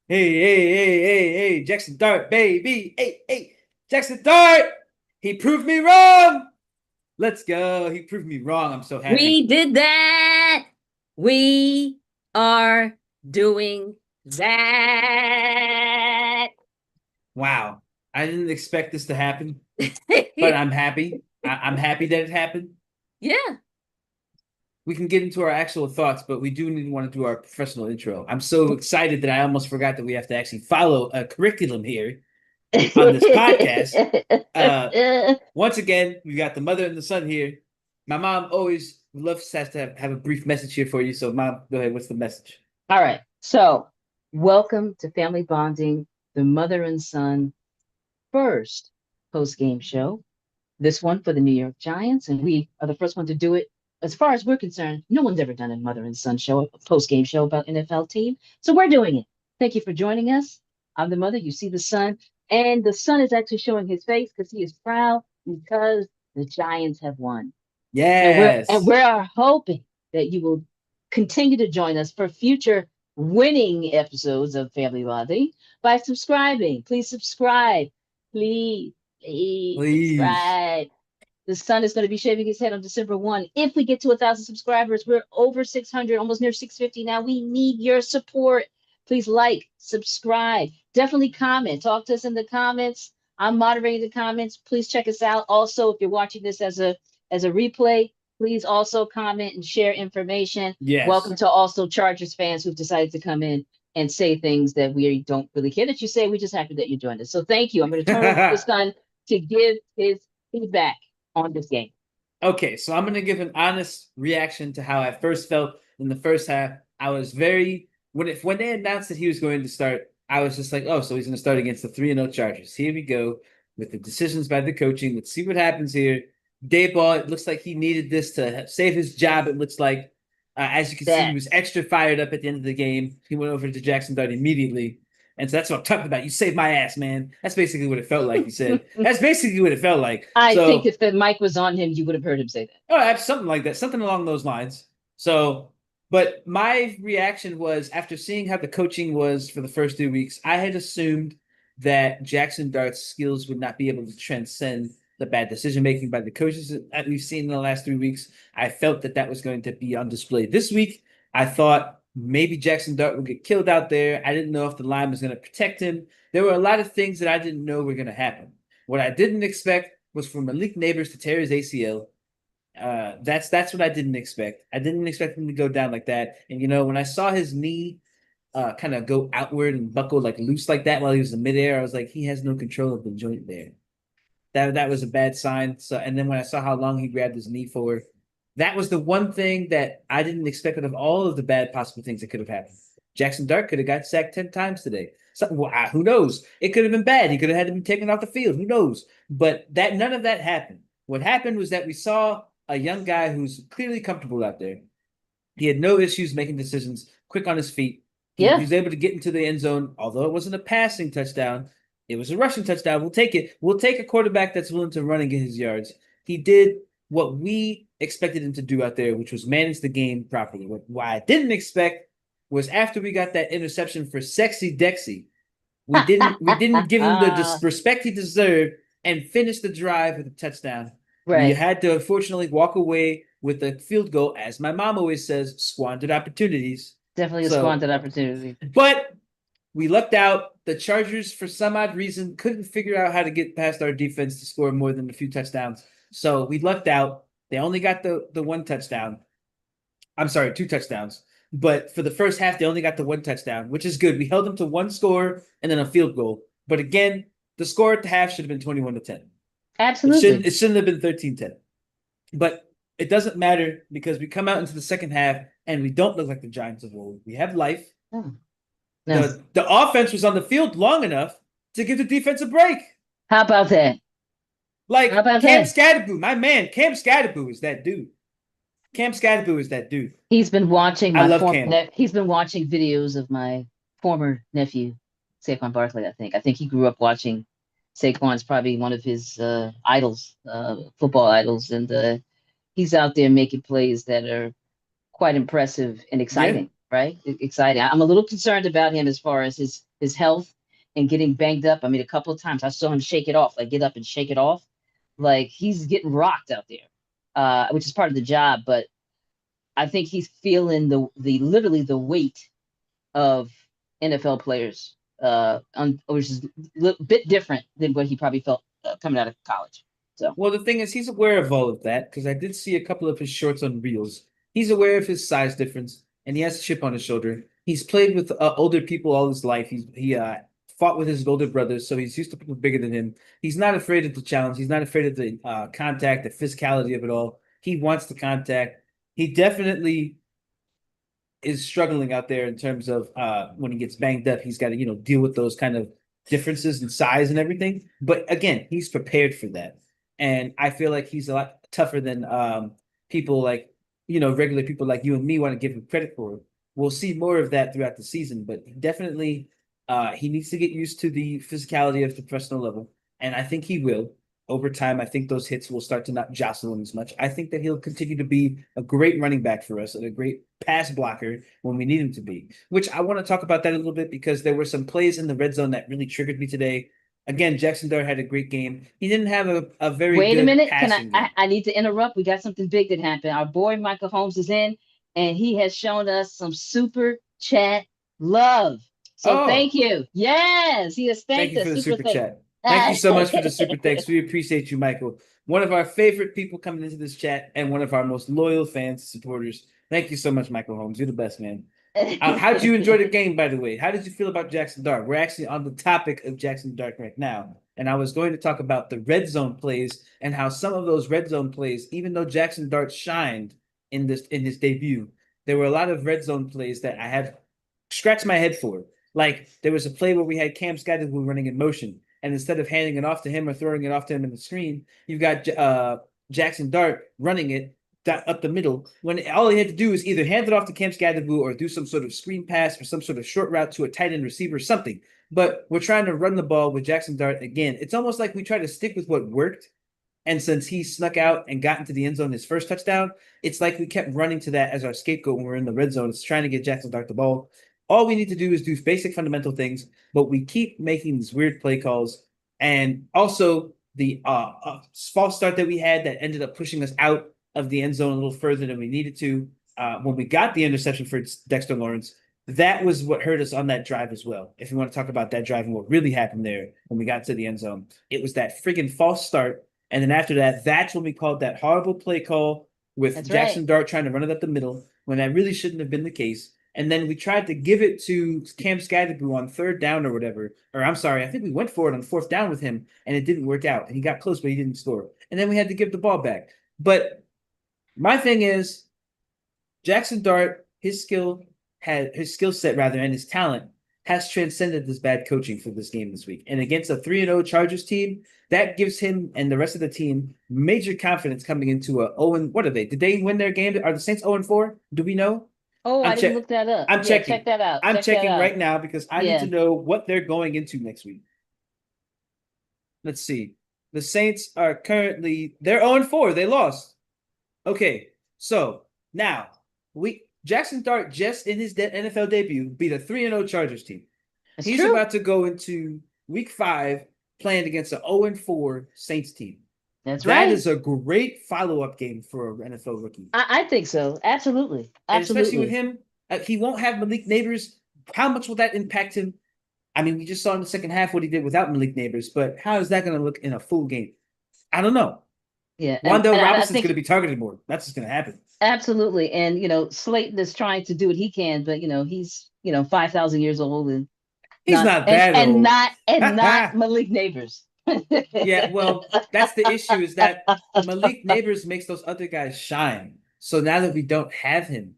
Hey, Jackson Dart, baby. Hey, Jackson Dart. He proved me wrong. Let's go. He proved me wrong. I'm so happy. We did that. We are doing that. Wow. I didn't expect this to happen, but I'm happy. I'm happy that it happened. Yeah. We can get into our actual thoughts, but we do need to want to do our professional intro. I'm so excited that I almost forgot that we have to actually follow a curriculum here on this podcast. Uh, Once again, we got the mother and the son here. My mom always loves to have a brief message here for you. So, mom, go ahead. What's the message? All right. So, welcome to Family Bonding, the mother and son first post game show. This one for the New York Giants, and we are the first one to do it. As far as we're concerned, no one's ever done a mother and son show, a post game show about NFL team. So we're doing it. Thank you for joining us. I'm the mother. You see the son, and the son is actually showing his face because he is proud because the Giants have won. And we're and Yes. we are hoping that you will continue to join us for future winning episodes of Family Bonding by subscribing. Please subscribe. Please, please Please. subscribe. The son is going to be shaving his head on December 1. If we get to 1,000 subscribers, we're over 600, almost near 650 now. We need your support. Please like, subscribe, definitely comment. Talk to us in the comments. I'm moderating the comments. Please check us out. Also, if you're watching this as a replay, please also comment and share information. Welcome Yes. to also Chargers fans who've decided to come in and say things that we don't really care that you say. We're just happy that you joined us. So thank you. I'm going to turn over to the son to give his feedback on this game. Okay, so I'm gonna give an honest reaction to how I first felt in the first half. I was very when they announced that he was going to start, I was just like, oh, so he's gonna start against the 3-0 Chargers. Here we go with the decisions by the coaching. Let's see what happens here. Dayball, it looks like he needed this to save his job. It looks like, as you can see, he That was extra fired up at the end of the game. He went over to Jackson Dart immediately. And so that's what I'm talking about. You saved my ass, man. That's basically what it felt like. He said. That's basically what it felt like. I think So if the mic was on him, you would have heard him say that. oh, I have something like that, something along those lines. So, but my reaction was after seeing how the coaching was for the first 2 weeks, I had assumed that Jackson Dart's skills would not be able to transcend the bad decision making by the coaches that we've seen in the last 3 weeks. I felt that that was going to be on display this week. I thought maybe Jackson Dart would get killed out there. I didn't know if the line was going to protect him. There were a lot of things that I didn't know were going to happen. What I didn't expect was for Malik Neighbors to tear his ACL. That's what I didn't expect. I didn't expect him to go down like that. And when I saw his knee kind of go outward and buckle like loose like that while he was in midair, I was like, he has no control of the joint there. That was a bad sign. So, and then when I saw how long he grabbed his knee for, that was the one thing that I didn't expect out of all of the bad possible things that could have happened. Jackson Dart could have got sacked 10 times today. Something, well, who knows? It could have been bad. He could have had to be taken off the field. Who knows? But that none of that happened. What happened was that we saw a young guy who's clearly comfortable out there. He had no issues making decisions, quick on his feet. He Yeah, was able to get into the end zone, although it wasn't a passing touchdown. It was a rushing touchdown. We'll take it. We'll take a quarterback that's willing to run and get his yards. He did what we expected him to do out there, which was manage the game properly. What I didn't expect was after we got that interception for Sexy Dexy, we didn't give him the respect he deserved and finish the drive with a touchdown. We right. had to unfortunately walk away with a field goal, as my mom always says, squandered opportunities. Definitely a So, squandered opportunity. but we lucked out. The Chargers, for some odd reason, couldn't figure out how to get past our defense to score more than a few touchdowns. So we lucked out. They only got the one touchdown. I'm sorry, two touchdowns. But for the first half, they only got the one touchdown, which is good. We held them to one score and then a field goal. But again, the score at the half should have been 21-10. It shouldn't Absolutely. it shouldn't have been 13-10. But it doesn't matter because we come out into the second half and we don't look like the Giants of old. We have life. No, no. The offense was on the field long enough to give the defense a break. How about that? How Like about Cam that? Scatterboo, my man, Cam Scatterboo is that dude. Cam Scatterboo is that dude. He's been watching I my love former. Cam. He's been watching videos of my former nephew, Saquon Barkley. I think he grew up watching. Saquon's probably one of his idols, football idols, and he's out there making plays that are quite impressive and Yeah. exciting, right? Exciting. I'm a little concerned about him as far as his his health and getting banged up. I mean, a couple of times I saw him shake it off, like get up and shake it off. Like he's getting rocked out there, which is part of the job. But I think he's feeling the literally the weight of NFL players, which is a bit different than what he probably felt coming out of college. So, Well, the thing is, he's aware of all of that because I did see a couple of his shorts on Reels. He's aware of his size difference and he has a chip on his shoulder. He's played with older people all his life. He fought with his older brothers, so he's used to people bigger than him. He's not afraid of the challenge. He's not afraid of the contact, the physicality of it all. He wants the contact. He definitely is struggling out there in terms of when he gets banged up, he's got to, deal with those kind of differences in size and everything. But again, he's prepared for that. And I feel like he's a lot tougher than people like, regular people like you and me want to give him credit for. We'll see more of that throughout the season, but definitely he needs to get used to the physicality of the professional level. And I think he will over time. I think those hits will start to not jostle him as much. I think that he'll continue to be a great running back for us and a great pass blocker when we need him to be, which I want to talk about that a little bit because there were some plays in the red zone that really triggered me today. Again, Jackson Dart had a great game. He didn't have a very wait a good minute. Can passing game. I need to interrupt. We got something big that happened. Our boy Michael Holmes is in, and he has shown us some super chat love. So thank Oh, you. Yes, he has thank thanked you for us. the Super super thank. chat. Thank you so much for the super thanks. We appreciate you, Michael. One of our favorite people coming into this chat and one of our most loyal fans, supporters. Thank you so much, Michael Holmes. You're the best, man. How did you enjoy the game, by the way? How did you feel about Jackson Dart? We're actually on the topic of Jackson Dart right now. And I was going to talk about the red zone plays and how some of those red zone plays, even though Jackson Dart shined in his debut, there were a lot of red zone plays that I have scratched my head for. Like there was a play where we had Cam Skydivoo running in motion, and instead of handing it off to him or throwing it off to him in the screen, you've got Jackson Dart running it up the middle when all he had to do is either hand it off to Cam Skydivoo or do some sort of screen pass or some sort of short route to a tight end receiver, something. But we're trying to run the ball with Jackson Dart again. It's almost like we try to stick with what worked. And since he snuck out and got into the end zone his first touchdown, it's like we kept running to that as our scapegoat when we're in the red zone. It's trying to get Jackson Dart the ball. All we need to do is do basic fundamental things, but we keep making these weird play calls. And also the false start that we had that ended up pushing us out of the end zone a little further than we needed to. When we got the interception for Dexter Lawrence, that was what hurt us on that drive as well. If you want to talk about that drive and what really happened there when we got to the end zone, it was that freaking false start. And then after that, that's when we called that horrible play call with That's Jackson right. Dart trying to run it up the middle when that really shouldn't have been the case. And then we tried to give it to Cam Skydivoo on third down or whatever. Or I'm sorry, I think we went for it on fourth down with him and it didn't work out. And he got close, but he didn't score. And then we had to give the ball back. But my thing is, Jackson Dart, his skill set rather, and his talent has transcended this bad coaching for this game this week. And against a 3-0 Chargers team, that gives him and the rest of the team major confidence coming into a 0. What are they? Did they win their game? Are the Saints 0-4? Do we know? Oh, I'm I didn't check. look that up. I'm Yeah, checking. check that out. I'm Check that checking out. right now because I need to Yeah. know what they're going into next week. Let's see. The Saints are currently they're 0-4. They lost. Okay, so now we Jackson Dart just in his NFL debut beat a 3-0 Chargers team. It's He's true. about to go into week 5 playing against an 0-4 Saints team. That's That right. is a great follow-up game for an NFL rookie. I think so. Absolutely. And especially with Absolutely. him, he won't have Malik Neighbors. How much will that impact him? I mean, we just saw in the second half what he did without Malik Neighbors, but how is that going to look in a full game? I don't know. Yeah. Wandale And I Robinson's going think to be targeted more. That's just going to happen. absolutely. And Slayton is trying to do what he can, but he's 5,000 years old and He's not not that old. and not Malik Neighbors. Yeah, well, that's the issue is that Malik Neighbors makes those other guys shine. So now that we don't have him,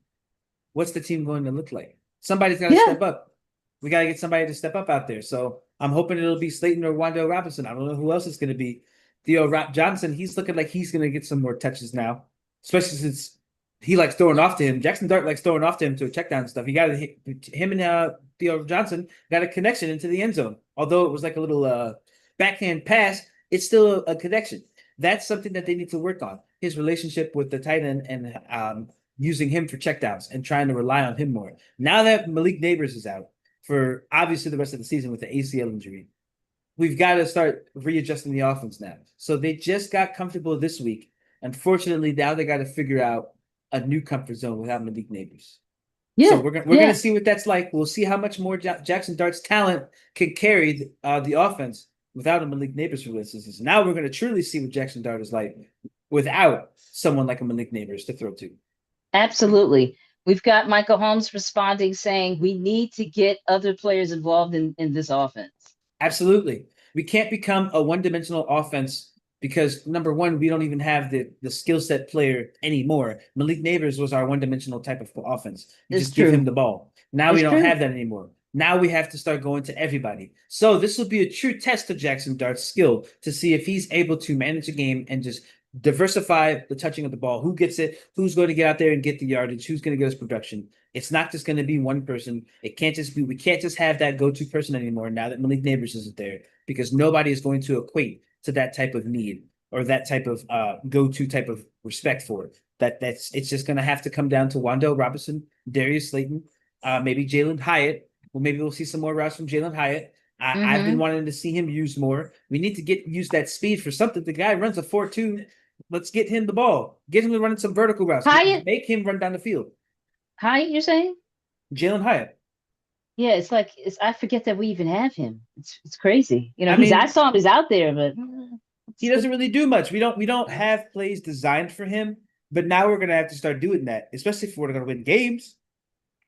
what's the team going to look like? Somebody's got to Yeah. step up. We got to get somebody to step up out there. So I'm hoping it'll be Slayton or Wandale Robinson. I don't know who else it's going to be. Theo Johnson, he's looking like he's going to get some more touches now, especially since he likes throwing off to him. Jackson Dart likes throwing off to him to a check down and stuff. He got him and Theo Johnson got a connection into the end zone. Although it was like a little backhand pass, it's still a connection. That's something that they need to work on. His relationship with the tight end and using him for checkdowns and trying to rely on him more. Now that Malik Neighbors is out, for obviously the rest of the season with the ACL injury. We've got to start readjusting the offense now. So they just got comfortable this week. Unfortunately, now they got to figure out a new comfort zone without Malik Neighbors. So Yeah, we're gonna see what that's like. We'll see how much more Jackson Dart's talent can carry the offense without a Malik Neighbors for this season. Now we're gonna truly see what Jackson Dart is like without someone like a Malik Neighbors to throw to. absolutely. We've got Michael Holmes responding saying we need to get other players involved in this offense. Absolutely. We can't become a one-dimensional offense because number one, we don't even have the skill set player anymore. Malik Neighbors was our one-dimensional type of offense. You It's just give him true. the ball. Now we It's don't true. have that anymore. Now we have to start going to everybody. So this will be a true test of Jackson Dart's skill to see if he's able to manage a game and just diversify the touching of the ball. Who gets it? Who's going to get out there and get the yardage? Who's going to get us production? It's not just going to be one person. It can't just be, we can't just have that go-to person anymore now that Malik Neighbors isn't there because nobody is going to equate to that type of need or that type of go-to type of respect for it. It's just going to have to come down to Wando Robinson, Darius Slayton, maybe Jalen Hyatt. Well, maybe we'll see some more routes from Jalen Hyatt. I've been wanting to see him use more. We need to use that speed for something. The guy runs a 4.2. Let's get him the ball. Get him to running some vertical routes. Hyatt, Make him run down the field. Hyatt, you're saying? Jalen Hyatt. Yeah, it's like I forget that we even have him. It's crazy. You know, I mean, I saw him, he's out there, but he doesn't really do much. We don't have plays designed for him, but now we're gonna have to start doing that, especially if we're gonna win games.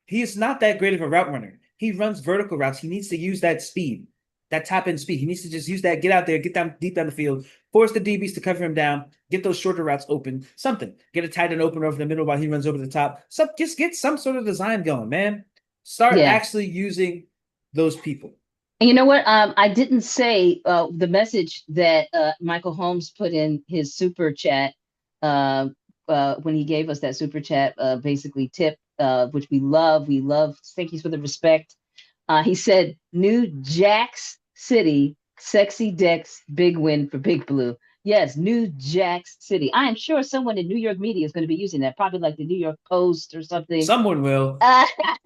He is not that great of a route runner. He runs vertical routes. He needs to use that speed, that top end speed. He needs to just use that, get out there, get down deep down the field, force the DBs to cover him down, get those shorter routes open, something. Get a tight end open over the middle while he runs over the top. Just get some sort of design going, man. Start yeah. actually using those people. And you know what? I didn't say the message that Michael Holmes put in his super chat when he gave us that super chat, basically tip, which we love. We love. Thank you for the respect. He said, "New Jax City, sexy decks, big win for Big Blue." Yes, New Jax City. I am sure someone in New York media is going to be using that, probably like the New York Post or something. Someone will.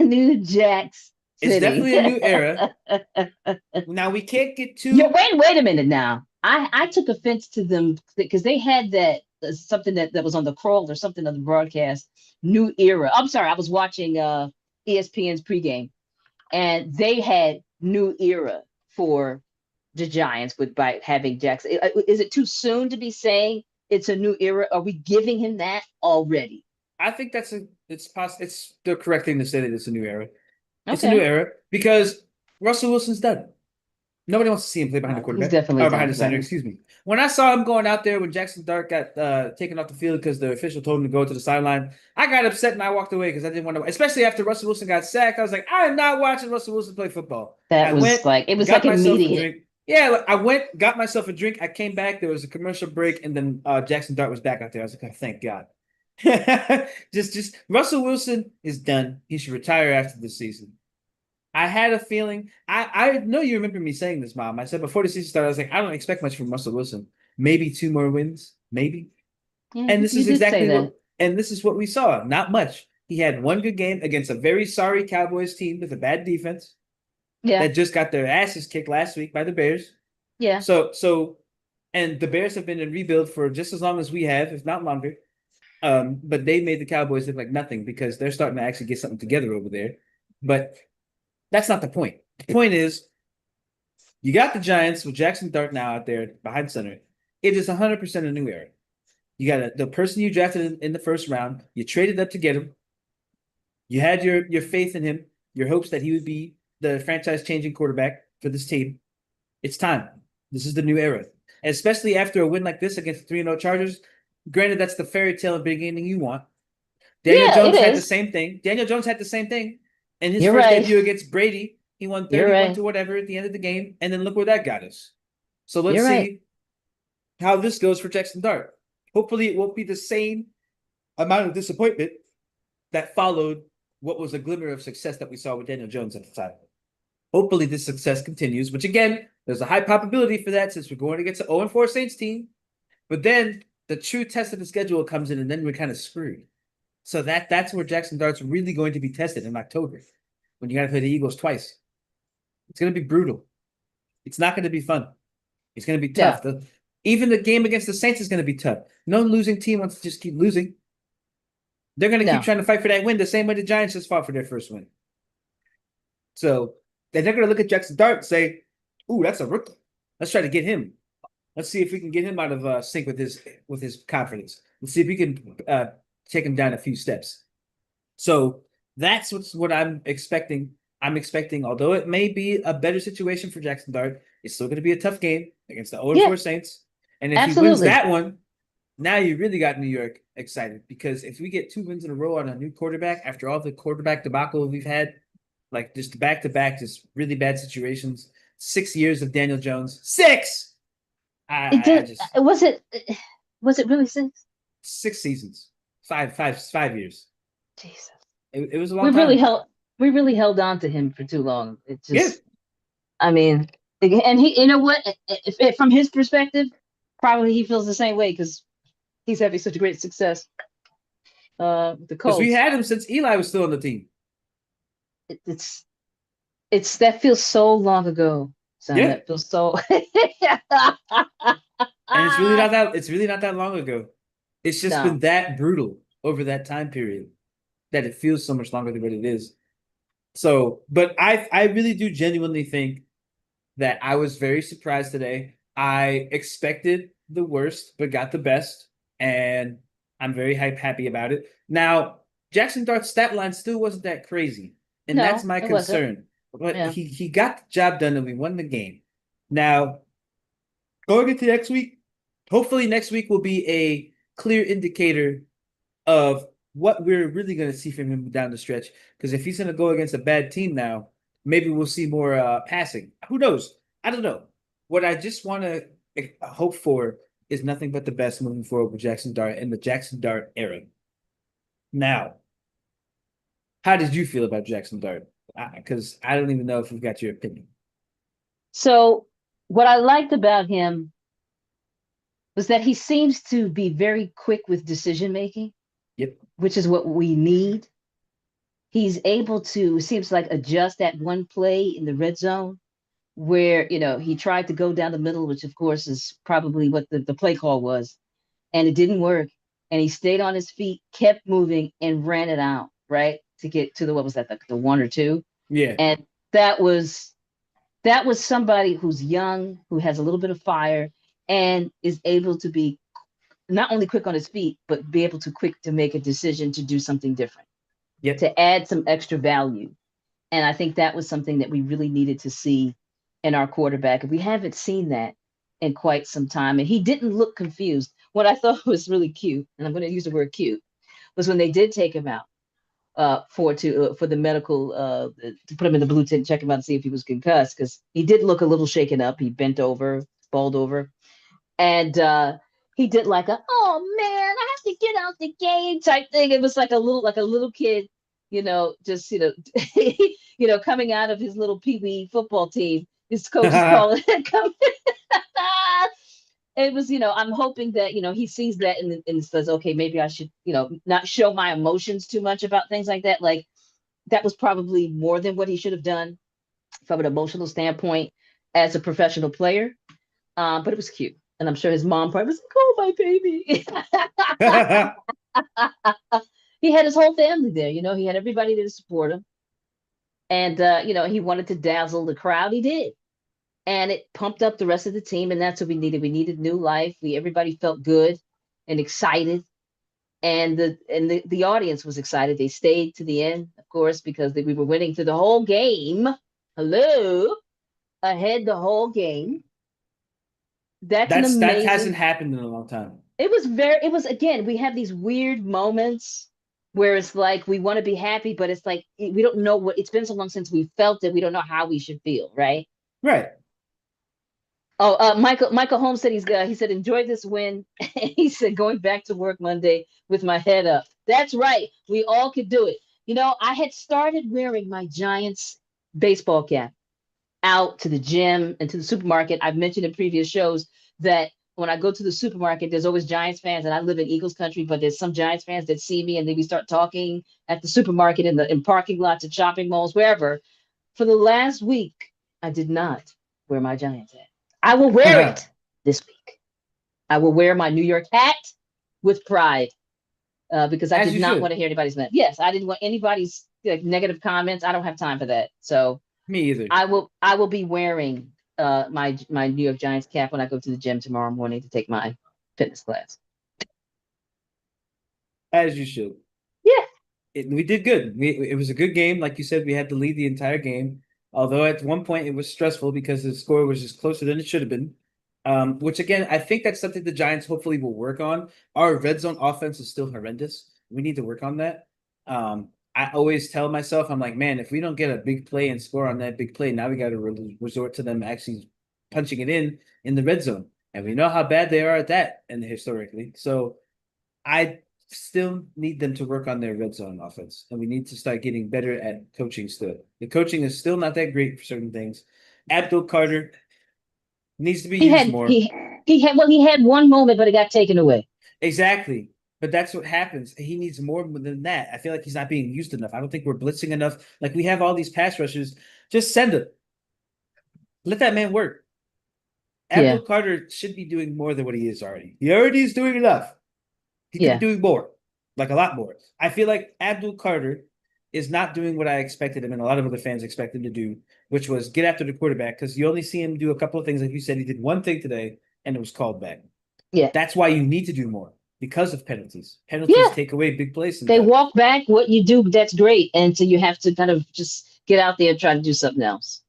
New Jax City. It's definitely a new era. Now we can't get too. Yeah, wait a minute now. I took offense to them because they had that something that was on the crawl or something on the broadcast. New era. I'm sorry, I was watching ESPN's pregame, and they had new era for the Giants by having Jackson. Is it too soon to be saying it's a new era? Are we giving him that already? I think it's the correct thing to say that it's a new era. It's a Okay. new era because Russell Wilson's done. Nobody wants to see him play behind the quarterback. He's definitely behind done, the center, right. excuse me. When I saw him going out there when Jackson Dart got taken off the field because the official told him to go to the sideline, I got upset and I walked away because I didn't want to, especially after Russell Wilson got sacked. I was like, I am not watching Russell Wilson play football. That I was went, like it was got like myself a immediate. drink. Yeah, I went, got myself a drink. I came back. There was a commercial break, and then Jackson Dart was back out there. I was like, oh, thank God. just Russell Wilson is done. He should retire after this season. I had a feeling. I know you remember me saying this, Mom. I said before the season started, I was like, I don't expect much from Russell Wilson. Maybe 2 more wins, maybe. Yeah, And this you is did say exactly that. what. And this is what we saw. Not much. He had one good game against a very sorry Cowboys team with a bad defense Yeah, that just got their asses kicked last week by the Bears. yeah. And the Bears have been in rebuild for just as long as we have, if not longer. But they made the Cowboys look like nothing because they're starting to actually get something together over there. But that's not the point. The point is, you got the Giants with Jackson Dart now out there behind center. It is 100% a new era. You got the person you drafted in the first round. You traded up to get him. You had your faith in him, your hopes that he would be the franchise-changing quarterback for this team. It's time. This is the new era, especially after a win like this against the 3-0 Chargers. Granted, that's the fairy tale beginning you want. Daniel Yeah, Jones it had the is. same thing. Daniel Jones had the same thing. In his You're first right. debut against Brady, he won You're 31 right. to whatever at the end of the game, and then look where that got us. So let's You're see right. how this goes for Jackson Dart. Hopefully, it won't be the same amount of disappointment that followed what was a glimmer of success that we saw with Daniel Jones at the time. Hopefully, this success continues, which again, there's a high probability for that since we're going against an 0-4 Saints team. But then the true test of the schedule comes in, and then we're kind of screwed. So that's where Jackson Dart's really going to be tested in October when you got to play the Eagles twice. It's going to be brutal. It's not going to be fun. It's going to be No, tough. Even the game against the Saints is going to be tough. No losing team wants to just keep losing. They're going to keep no. trying to fight for that win the same way the Giants just fought for their first win. So they're going to look at Jackson Dart and say, "Ooh, that's a rookie. Let's try to get him. Let's see if we can get him out of sync with his confidence. Let's see if we can take him down a few steps." So that's what I'm expecting. I'm expecting, although it may be a better situation for Jackson Dart, it's still going to be a tough game against the 0-4 Yeah, Saints. And if he wins absolutely. that one, now you really got New York excited because if we get 2 wins in a row on a new quarterback after all the quarterback debacle we've had, like just back to back, just really bad situations, 6 years of Daniel Jones, six. It I did. just Was it really six? 6 seasons, 5 years. Jesus. It was a We long really time. held we really held on to him for too long. It Yeah, just, I mean, and he, you know what? If from his perspective, probably he feels the same way because he's having such a great success. With the because we Colts. had him since Eli was still on the team. It, it's that feels so long ago, son. Yeah, That feels so. and it's really not that long ago. It's just been No, that brutal over that time period that it feels so much longer than what it is. So, but I really do genuinely think that I was very surprised today. I expected the worst, but got the best, and I'm very happy about it. Now, Jackson Dart's stat line still wasn't that crazy, and that's no, my it wasn't. concern. But Yeah. he got the job done, and we won the game. Now, going into next week, hopefully next week will be a clear indicator of what we're really going to see from him down the stretch. Because if he's going to go against a bad team now, maybe we'll see more passing. Who knows? I don't know. What I just want to hope for is nothing but the best moving forward with Jackson Dart in the Jackson Dart era. Now, how did you feel about Jackson Dart? Because I don't even know if we've got your opinion. So what I liked about him was that he seems to be very quick with decision making, Yep. which is what we need. He's able to, seems like, adjust that one play in the red zone where, he tried to go down the middle, which of course is probably what the play call was, and it didn't work. And he stayed on his feet, kept moving, and ran it out, right? To get to the, what was that, the one or two? Yeah. And that was somebody who's young, who has a little bit of fire, and is able to be not only quick on his feet, but be able to quick to make a decision to do something different, Yep. to add some extra value. And I think that was something that we really needed to see in our quarterback. We haven't seen that in quite some time. And he didn't look confused. What I thought was really cute, and I'm going to use the word cute, was when they did take him out for the medical to put him in the blue tent, check him out and see if he was concussed, because he did look a little shaken up. He bent over, balled over, and he did like a, oh man, I have to get out the game type thing. It was like a little kid, just coming out of his little pee-wee football team. His coach is calling come. It was, I'm hoping that, he sees that and says, okay, maybe I should, not show my emotions too much about things like that. Like, that was probably more than what he should have done from an emotional standpoint as a professional player. But it was cute. And I'm sure his mom probably was like, oh, my baby. He had his whole family there. He had everybody there to support him. And, he wanted to dazzle the crowd. He did. And it pumped up the rest of the team. And that's what we needed. We needed new life. Everybody felt good and excited. And the audience was excited. They stayed to the end, of course, because we were winning through the whole game. Hello, ahead the whole game. That's an That amazing. hasn't happened in a long time. It was, again, we have these weird moments where it's like we want to be happy, but it's like we don't know what, it's been so long since we felt it. We don't know how we should feel, right? Right. Oh, Michael Holmes said he said enjoy this win. He said going back to work Monday with my head up. That's right. We all could do it. I had started wearing my Giants baseball cap out to the gym and to the supermarket. I've mentioned in previous shows that when I go to the supermarket, there's always Giants fans, and I live in Eagles country, but there's some Giants fans that see me, and then we start talking at the supermarket, in parking lots, at shopping malls, wherever. For the last week, I did not wear my Giants hat. I will wear it this week. I will wear my New York hat with pride because I As did you not want should. to hear anybody's yes, I didn't want anybody's like, negative comments. I don't have time for that. So Me either. I will be wearing my New York Giants cap when I go to the gym tomorrow morning to take my fitness class. As you should. Yeah, We did good. It was a good game. Like you said, we had to lead the entire game. Although at one point it was stressful because the score was just closer than it should have been. Which again, I think that's something the Giants hopefully will work on. Our red zone offense is still horrendous. We need to work on that. I always tell myself, I'm like, man, if we don't get a big play and score on that big play, now we got to resort to them actually punching it in the red zone. And we know how bad they are at that and historically. So I still need them to work on their red zone offense, and we need to start getting better at coaching still. The coaching is still not that great for certain things. Abdul Carter needs to be he used had more. he had one moment, but it got taken away. Exactly. But that's what happens. He needs more than that. I feel like he's not being used enough. I don't think we're blitzing enough. Like we have all these pass rushers. Just send him. Let that man work. Yeah, Abdul Carter should be doing more than what he is already. He already is doing enough. He could be yeah, doing more, like a lot more. I feel like Abdul Carter is not doing what I expected him and a lot of other fans expect him to do, which was get after the quarterback because you only see him do a couple of things. Like you said, he did one thing today and it was called back. yeah, That's why you need to do more because of penalties. Penalties yeah. take away big plays They sometimes. walk back what you do. That's great, and so you have to kind of just get out there and try to do something else.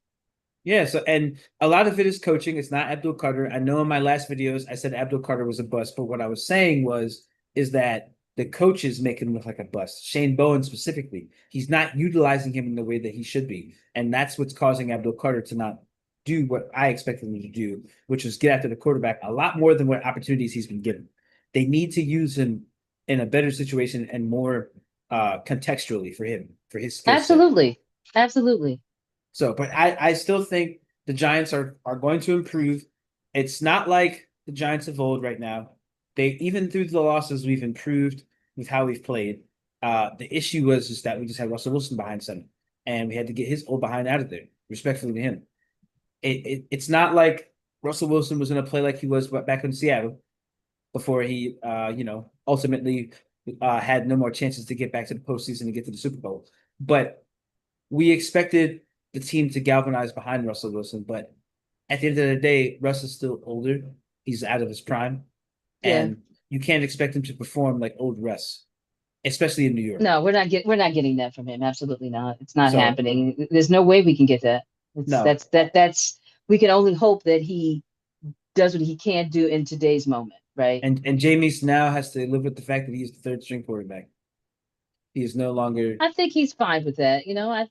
Yeah, so and a lot of it is coaching. It's not Abdul Carter. I know in my last videos I said Abdul Carter was a bust, but what I was saying was is that the coaches make him look like a bust. Shane Bowen specifically. He's not utilizing him in the way that he should be. And that's what's causing Abdul Carter to not do what I expected him to do, which was get after the quarterback a lot more than what opportunities he's been given. They need to use him in a better situation and more contextually for him, for his skill set. Absolutely, absolutely. So, but I still think the Giants are going to improve. It's not like the Giants of old right now. They even through the losses, we've improved with how we've played. The issue was just that we just had Russell Wilson behind center, and we had to get his old behind out of there, respectfully to him. It's not like Russell Wilson was going to play like he was back in Seattle before he ultimately had no more chances to get back to the postseason and get to the Super Bowl. But we expected the team to galvanize behind Russell Wilson, but at the end of the day, Russ is still older. He's out of his prime, Yeah. and you can't expect him to perform like old Russ, especially in New York. No, we're not getting that from him. Absolutely not. It's not So happening. There's no way we can get that. It's no, that's we can only hope that he does what he can do in today's moment, right? and Jameis now has to live with the fact that he's the third string quarterback. He is no longer I think he's fine with that.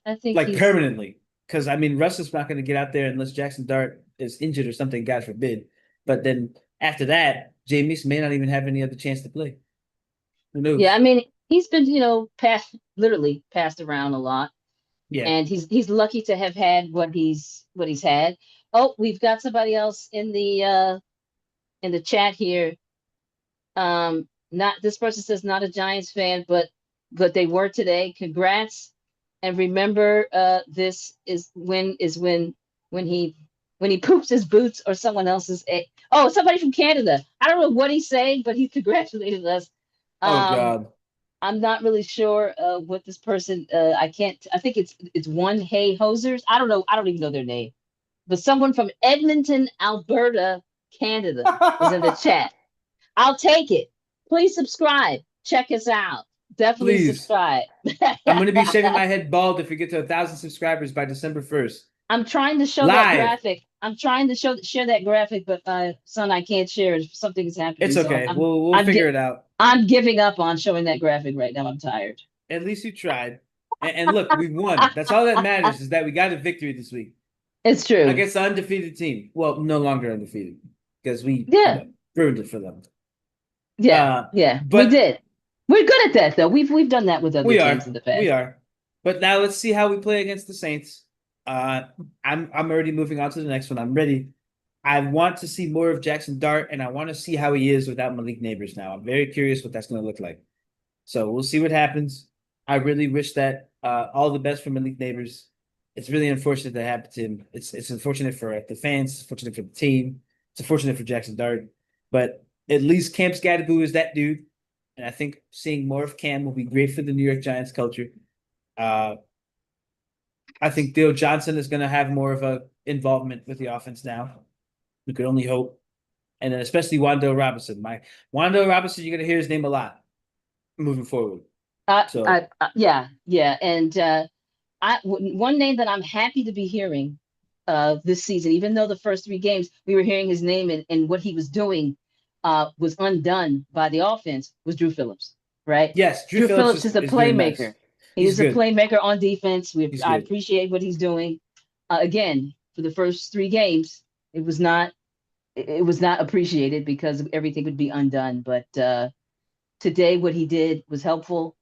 I think like he's permanently, because I mean Russ is not going to get out there unless Jackson Dart is injured or something, God forbid. But then after that, Jameis may not even have any other chance to play. Who yeah, I knows? mean, he's been, passed literally passed around a lot. Yeah. And he's lucky to have had what he's had. Oh, we've got somebody else in the chat here. Not this person says not a Giants fan, but they were today. Congrats. And remember, this when he when he poops his boots or someone else's. Oh, somebody from Canada. I don't know what he's saying, but he congratulated us. Oh Um, God. I'm not really sure what this person. I can't. I think it's one Hey Hosers. I don't know. I don't even know their name. But someone from Edmonton, Alberta, Canada is in the chat. I'll take it. Please subscribe. Check us out. Definitely Please. subscribe. I'm gonna be shaving my head bald if we get to 1,000 subscribers by December 1st. I'm trying to show that Live. graphic. I'm trying to share that graphic, but son, I can't share it. Something's happening, It's so okay. I'm We'll I'm figure get it out. I'm giving up on showing that graphic right now. I'm tired. At least you tried. And look, we won. That's all that matters is that we got a victory this week It's true. against the undefeated team. Well, no longer undefeated because we, Yeah, ruined it for them. yeah, Uh, yeah. We but did. We're good at that, though. We've done that with other we teams are. in the We past. are. But now let's see how we play against the Saints. Uh, I'm already moving on to the next one. I'm ready. I want to see more of Jackson Dart, and I want to see how he is without Malik Neighbors now. I'm very curious what that's going to look like. So we'll see what happens. I really wish that all the best for Malik Neighbors It's really unfortunate that happened to him. It's unfortunate for the fans. It's unfortunate for the team. It's unfortunate for Jackson Dart. But at least Cam Scadaboo is that dude, and I think seeing more of Cam will be great for the New York Giants culture. Uh, I think Theo Johnson is going to have more of a involvement with the offense now. We could only hope. And then especially Wando Robinson. Wando Robinson, you're going to hear his name a lot moving forward. So Yeah, yeah, and one name that I'm happy to be hearing this season, even though the first three games we were hearing his name and what he was doing was undone by the offense, was Drew Phillips, right? yes, Drew Drew Phillips Phillips is a is doing playmaker. nice. He's He's a good. playmaker on defense. He's I good. appreciate what he's doing. Again, for the first three games, it was not appreciated because everything would be undone. But today, what he did was helpful.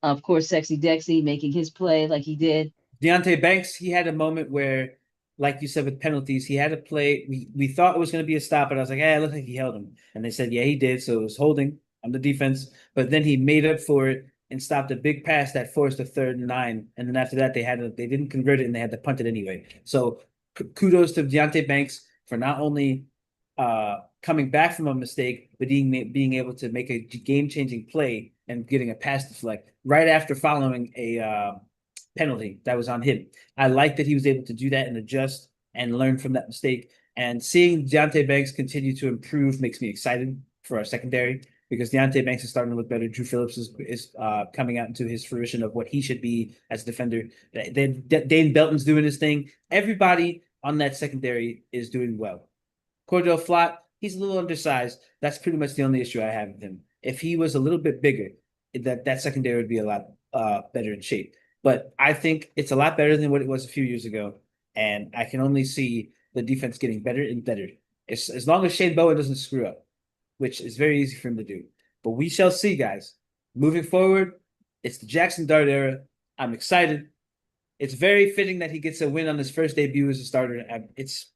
Of course, Sexy Dexy making his play like he did. Deonte Banks, he had a moment where, like you said, with penalties, he had a play. We thought it was going to be a stop, but I was like, it looks like he held him. And they said, yeah, he did. So it was holding on the defense. But then he made up for it and stopped a big pass that forced a 3rd and 9. And then after that, they didn't convert it and they had to punt it anyway. So kudos to Deonte Banks for not only coming back from a mistake, but being able to make a game-changing play and getting a pass deflect right after following a penalty that was on him. I like that he was able to do that and adjust and learn from that mistake. And seeing Deonte Banks continue to improve makes me excited for our secondary because Deonte Banks is starting to look better. Drew Phillips is coming out into his fruition of what he should be as a defender. Dane Belton's doing his thing. Everybody on that secondary is doing well. Cordell Flott, he's a little undersized. That's pretty much the only issue I have with him. If he was a little bit bigger, that secondary would be a lot better in shape. But I think it's a lot better than what it was a few years ago. And I can only see the defense getting better and better. As long as Shane Bowen doesn't screw up, which is very easy for him to do. But we shall see, guys. Moving forward, it's the Jackson Dart era. I'm excited. It's very fitting that he gets a win on his first debut as a starter. It's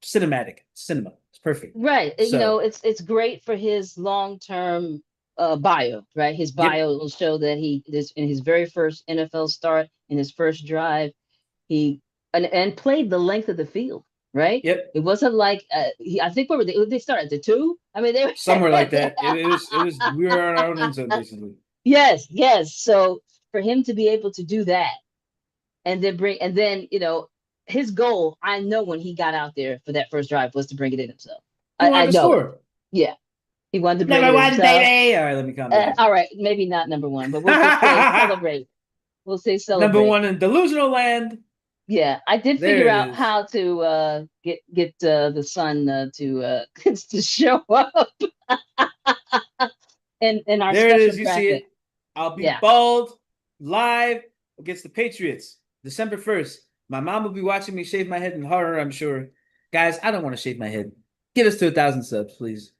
cinematic. It's cinema. It's perfect. Right. You So, know, it's great for his long-term bio, right? His yep, bio will show that he is in his very first NFL start, in his first drive, he and played the length of the field, right? yep. It wasn't like I think where were they started at the two? I mean, they were Somewhere like that. It was we were on our own end zone basically. yes, yes. So for him to be able to do that and then his goal, I know when he got out there for that first drive was to bring it in himself. He I wanted to know it. score. Yeah. He wanted to bring Number it in one, himself. baby. All right, let me calm down. All right, maybe not number one, but we'll just say celebrate. We'll say Number celebrate. one in delusional land. Yeah, I did There figure it out is. how to get the sun to to show up in our There it special is. You see graphic. it. I'll be Yeah. bald live against the Patriots December 1st. My mom will be watching me shave my head in horror, I'm sure. Guys, I don't want to shave my head. Get us to 1,000 subs, please.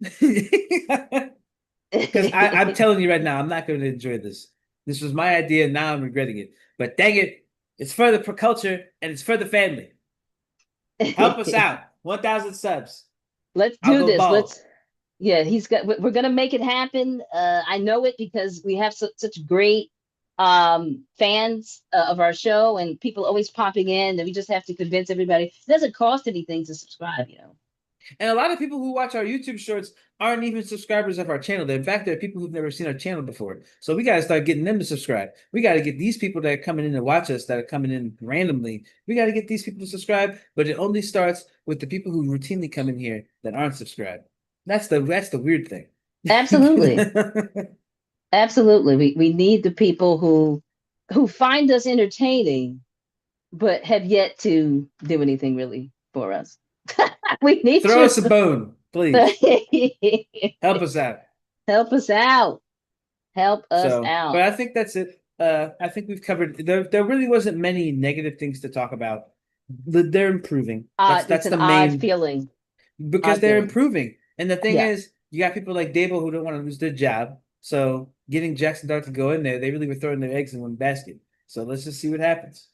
Because I'm telling you right now, I'm not going to enjoy this. This was my idea, and now I'm regretting it. But dang it, it's for the culture and it's for the family. Help us out. 1,000 subs. Let's I'll do go this. bald. Yeah, we're gonna make it happen. I know it because we have such great fans of our show and people always popping in that we just have to convince everybody. It doesn't cost anything to subscribe. And a lot of people who watch our YouTube shorts aren't even subscribers of our channel. In fact, there are people who've never seen our channel before. So we got to start getting them to subscribe. We got to get these people that are coming in to watch us, that are coming in randomly. We got to get these people to subscribe. But it only starts with the people who routinely come in here that aren't subscribed. That's the weird thing. Absolutely. Absolutely. We need the people who find us entertaining but have yet to do anything really for us. We need Throw you. us a bone, please. Help us out. Help us out. Help us But out. I think that's it. I think we've covered. There really wasn't many negative things to talk about. They're improving. It's That's an the odd main feeling. because Odd they're feeling. improving. And the thing Yeah. is, you got people like Dable who don't want to lose their job. So getting Jackson Dart to go in there, they really were throwing their eggs in one basket. So let's just see what happens.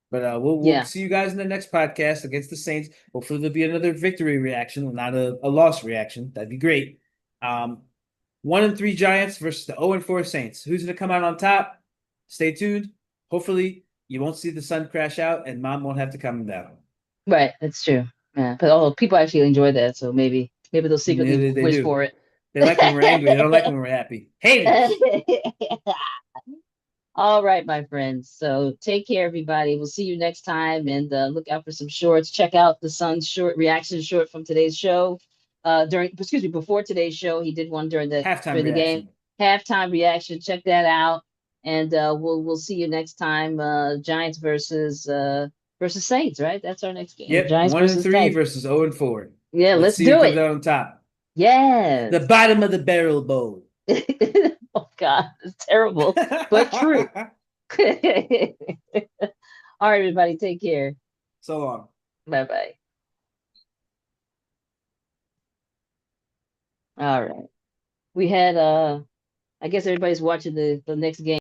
But we'll Yeah. see you guys in the next podcast against the Saints. Hopefully there'll be another victory reaction, not a loss reaction. That'd be great. 1-3 Giants versus the 0-4 Saints. Who's gonna come out on top? Stay tuned. Hopefully You won't see the sun crash out, and mom won't have to calm him down. Right, that's true. Yeah, but although people actually enjoy that, so maybe they'll secretly They wish do. for it. They like when we're angry. They don't like when we're happy. Haters. All right, my friends. So take care, everybody. We'll see you next time, and look out for some shorts. Check out the Sun's short reaction short from today's show. Before today's show, he did one Halftime during the game. reaction. Halftime reaction. Check that out, and we'll see you next time. Giants versus Saints, right? That's our next game. Yep. Giants 1 and versus 3 Saints. versus 0 and 4. Yeah, Let's let's see who do comes it. out on top. The Yes. bottom of the barrel bowl. Oh God, it's terrible, but true. All right, everybody, take care. So long. Bye bye. All right. We had I guess everybody's watching the next game.